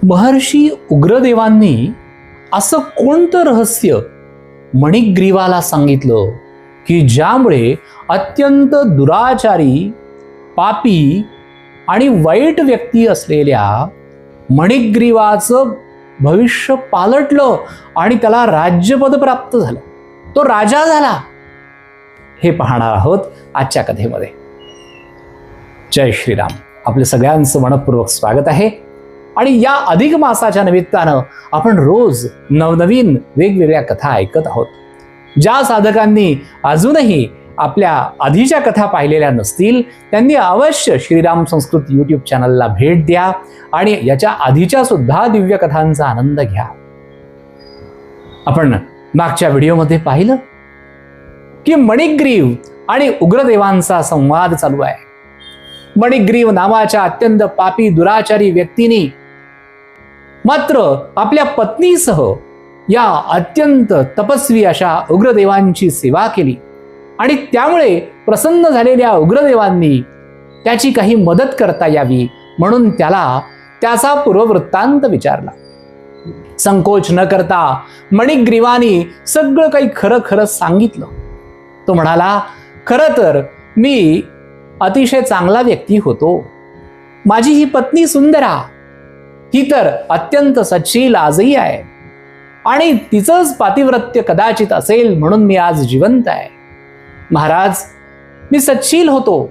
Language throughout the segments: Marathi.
महर्षी उग्रदेवांनी असं कोणतं रहस्य मणिग्रीवाला सांगितलं की ज्यामुळे अत्यंत दुराचारी, पापी आणि वाईट व्यक्ती असलेल्या मणिग्रीवाचं भविष्य पालटलं आणि त्याला राज्यपद प्राप्त झालं, तो राजा झाला? हे पाहणार आहोत आजच्या कथेमध्ये. जय श्रीराम. आपले सगळ्यांचं मनपूर्वक स्वागत आहे. आणि या अधिक मासाच्या निमित्तानं आपण रोज नवनवीन वेगवेगळ्या कथा ऐकत आहोत. ज्या साधकांनी अजूनही आपल्या आधीच्या कथा पाहिलेल्या नसतील त्यांनी अवश्य श्रीराम संस्कृत यूट्यूब चॅनलला भेट द्या आणि याच्या आधीच्या सुद्धा दिव्य कथांचा आनंद घ्या. आपण मागच्या व्हिडिओमध्ये पाहिलं की मणिग्रीव आणि उग्रदेवांचा संवाद चालू आहे. मणिग्रीव नावाच्या अत्यंत पापी दुराचारी व्यक्तीने मात्र आपल्या पत्नीसह या अत्यंत तपस्वी अशा उग्रदेवांची सेवा केली आणि त्यामुळे प्रसन्न झालेल्या उग्रदेवांनी त्याची काही मदत करता यावी म्हणून त्याला त्याचा पूर्ववृत्तांत विचारला. संकोच न करता मणिग्रीवानी सगळं काही खरं खरं सांगितलं. तो म्हणाला, खरं तर मी अतिशय चांगला व्यक्ती होतो. माझी ही पत्नी सुंदरा ही तर अत्यंत सच्शील आजही आहे आणि तिचंच पातिव्रत्य कदाचित असेल म्हणून मी आज जिवंत आहे. महाराज, मी सच्शील होतो,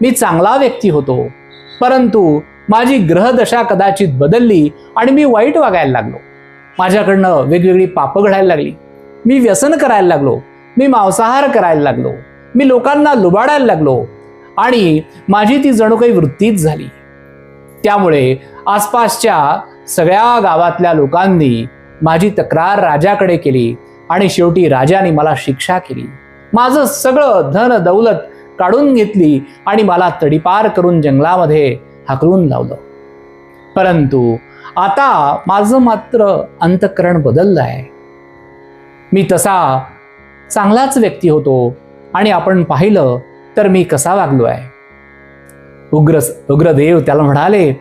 मी चांगला व्यक्ती होतो, परंतु माझी ग्रहदशा कदाचित बदलली आणि मी वाईट वागायला लागलो. माझ्याकडनं वेगवेगळी पापं घडायला लागली. मी व्यसन करायला लागलो, मी मांसाहार करायला लागलो, मी लोकांना लुबाडायला लागलो आणि माझी ती जणू काही वृत्तीच झाली. त्यामुळे आसपासच्या सगळ्या गावातल्या लोकांनी माझी तक्रार राजाकडे केली आणि शेवटी राजाने मला शिक्षा केली. माझं सगळं धन दौलत काढून घेतली आणि मला तडीपार करून जंगलामध्ये हाकलून लावलं. परंतु आता माझं मात्र अंतःकरण बदललं आहे. मी तसा चांगलाच व्यक्ती होतो आणि आपण पाहिलं तर मी कसा वागलो आहे. उग्रदेव त्याला म्हणाले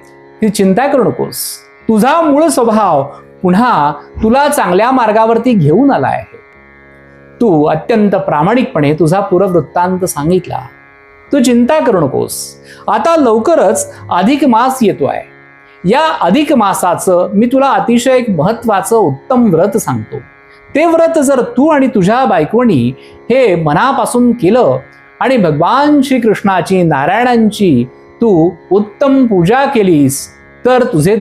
की चिंता करू नकोस, तुझा मूळ स्वभाव पुन्हा तुला चांगल्या मार्गावरती घेऊन आला आहे. तू अत्यंत प्रामाणिकपणे तुझा पूर्ववृत्तांत सांगितला. तू चिंता करू नकोस. आता लवकरच अधिक मास येतो आहे. या अधिक मासाचं मी तुला अतिशय एक महत्वाचं उत्तम व्रत सांगतो. ते व्रत जर तू आणि तुझ्या बायकोनी हे मनापासून केलं आणि भगवान श्रीकृष्णाची, नारायणांची तू उत्तम पूजा केलीस तर तुझे